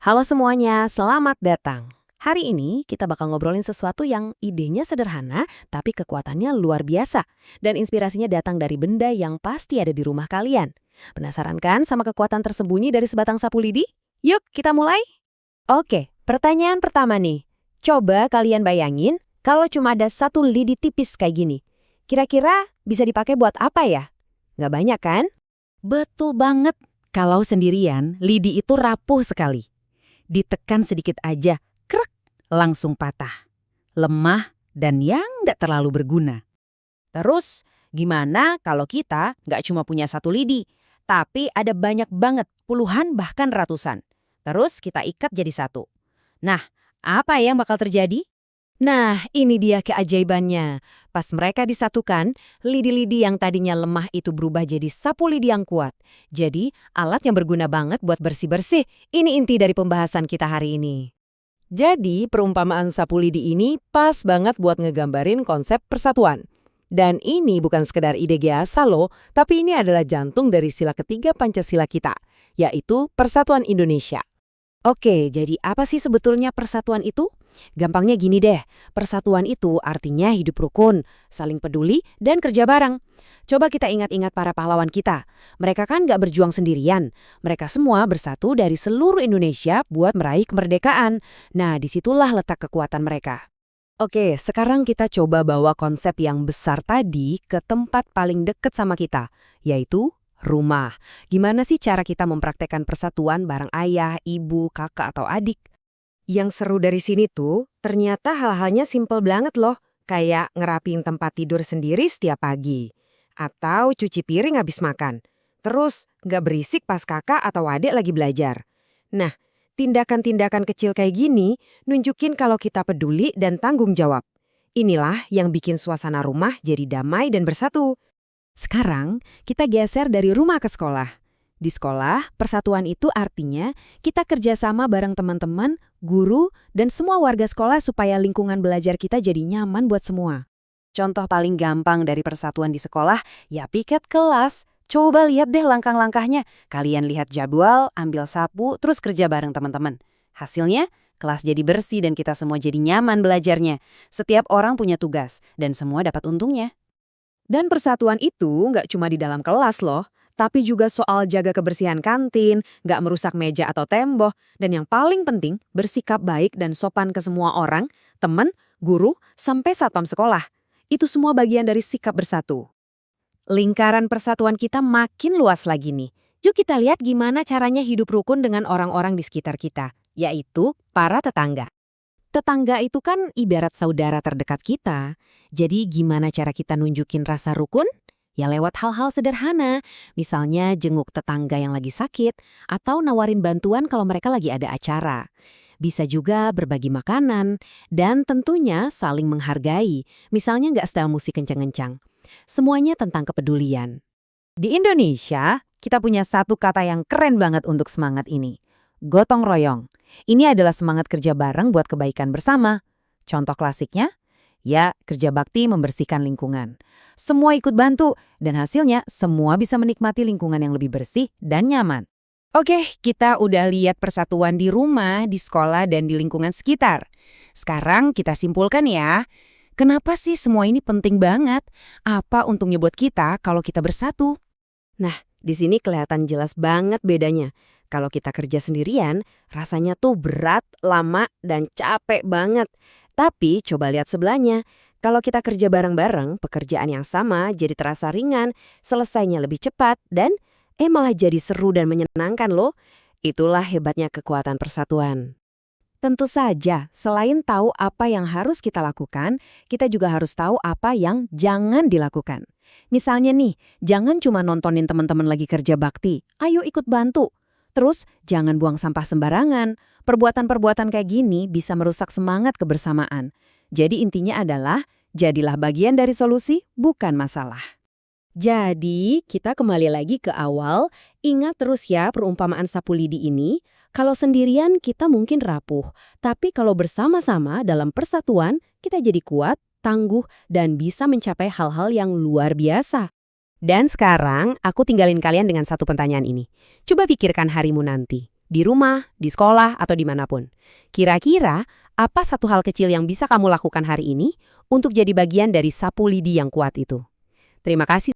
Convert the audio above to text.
Halo semuanya, selamat datang. Hari ini kita bakal ngobrolin sesuatu yang idenya sederhana, tapi kekuatannya luar biasa. Dan inspirasinya datang dari benda yang pasti ada di rumah kalian. Penasaran kan sama kekuatan tersembunyi dari sebatang sapu lidi? Yuk, kita mulai. Oke, pertanyaan pertama nih. Coba kalian bayangin kalau cuma ada satu lidi tipis kayak gini. Kira-kira bisa dipakai buat apa ya? Nggak banyak kan? Betul banget. Kalau sendirian, lidi itu rapuh sekali. Ditekan sedikit aja, krek, langsung patah. Lemah dan yang nggak terlalu berguna. Terus, gimana kalau kita nggak cuma punya satu lidi, tapi ada banyak banget, puluhan bahkan ratusan. Terus kita ikat jadi satu. Nah, apa yang bakal terjadi? Nah, ini dia keajaibannya. Pas mereka disatukan, lidi-lidi yang tadinya lemah itu berubah jadi sapu lidi yang kuat. Jadi, alat yang berguna banget buat bersih-bersih. Ini inti dari pembahasan kita hari ini. Jadi, perumpamaan sapu lidi ini pas banget buat ngegambarin konsep persatuan. Dan ini bukan sekedar ide biasa loh, tapi ini adalah jantung dari sila ketiga Pancasila kita, yaitu Persatuan Indonesia. Oke, jadi apa sih sebetulnya persatuan itu? Gampangnya gini deh, persatuan itu artinya hidup rukun, saling peduli, dan kerja bareng. Coba kita ingat-ingat para pahlawan kita. Mereka kan nggak berjuang sendirian. Mereka semua bersatu dari seluruh Indonesia buat meraih kemerdekaan. Nah, disitulah letak kekuatan mereka. Oke, sekarang kita coba bawa konsep yang besar tadi ke tempat paling deket sama kita, yaitu rumah. Gimana sih cara kita mempraktekkan persatuan bareng ayah, ibu, kakak, atau adik? Yang seru dari sini tuh, ternyata hal-halnya simpel banget loh. Kayak ngerapiin tempat tidur sendiri setiap pagi. Atau cuci piring habis makan. Terus nggak berisik pas kakak atau adik lagi belajar. Nah, tindakan-tindakan kecil kayak gini nunjukin kalau kita peduli dan tanggung jawab. Inilah yang bikin suasana rumah jadi damai dan bersatu. Sekarang, kita geser dari rumah ke sekolah. Di sekolah, persatuan itu artinya kita kerjasama bareng teman-teman, guru, dan semua warga sekolah supaya lingkungan belajar kita jadi nyaman buat semua. Contoh paling gampang dari persatuan di sekolah, ya piket kelas. Coba lihat deh langkah-langkahnya. Kalian lihat jadwal, ambil sapu, terus kerja bareng teman-teman. Hasilnya, kelas jadi bersih dan kita semua jadi nyaman belajarnya. Setiap orang punya tugas, dan semua dapat untungnya. Dan persatuan itu nggak cuma di dalam kelas loh, tapi juga soal jaga kebersihan kantin, nggak merusak meja atau tembok, dan yang paling penting, bersikap baik dan sopan ke semua orang, teman, guru, sampai satpam sekolah. Itu semua bagian dari sikap bersatu. Lingkaran persatuan kita makin luas lagi nih. Yuk kita lihat gimana caranya hidup rukun dengan orang-orang di sekitar kita, yaitu para tetangga. Tetangga itu kan ibarat saudara terdekat kita. Jadi gimana cara kita nunjukin rasa rukun? Ya lewat hal-hal sederhana. Misalnya jenguk tetangga yang lagi sakit atau nawarin bantuan kalau mereka lagi ada acara. Bisa juga berbagi makanan dan tentunya saling menghargai. Misalnya nggak setel musik kencang-kencang. Semuanya tentang kepedulian. Di Indonesia, kita punya satu kata yang keren banget untuk semangat ini. Gotong royong. Ini adalah semangat kerja bareng buat kebaikan bersama. Contoh klasiknya, ya kerja bakti membersihkan lingkungan. Semua ikut bantu, dan hasilnya semua bisa menikmati lingkungan yang lebih bersih dan nyaman. Oke, kita udah lihat persatuan di rumah, di sekolah, dan di lingkungan sekitar. Sekarang kita simpulkan ya, kenapa sih semua ini penting banget? Apa untungnya buat kita kalau kita bersatu? Nah, di sini kelihatan jelas banget bedanya. Kalau kita kerja sendirian, rasanya tuh berat, lama, dan capek banget. Tapi coba lihat sebelahnya. Kalau kita kerja bareng-bareng, pekerjaan yang sama jadi terasa ringan, selesainya lebih cepat, dan malah jadi seru dan menyenangkan loh. Itulah hebatnya kekuatan persatuan. Tentu saja, selain tahu apa yang harus kita lakukan, kita juga harus tahu apa yang jangan dilakukan. Misalnya nih, jangan cuma nontonin teman-teman lagi kerja bakti. Ayo ikut bantu. Terus, jangan buang sampah sembarangan. Perbuatan-perbuatan kayak gini bisa merusak semangat kebersamaan. Jadi intinya adalah, jadilah bagian dari solusi, bukan masalah. Jadi, kita kembali lagi ke awal, ingat terus ya perumpamaan sapu lidi ini, kalau sendirian kita mungkin rapuh, tapi kalau bersama-sama dalam persatuan, kita jadi kuat, tangguh, dan bisa mencapai hal-hal yang luar biasa. Dan sekarang, aku tinggalin kalian dengan satu pertanyaan ini. Coba pikirkan harimu nanti. Di rumah, di sekolah, atau dimanapun. Kira-kira, apa satu hal kecil yang bisa kamu lakukan hari ini untuk jadi bagian dari sapu lidi yang kuat itu? Terima kasih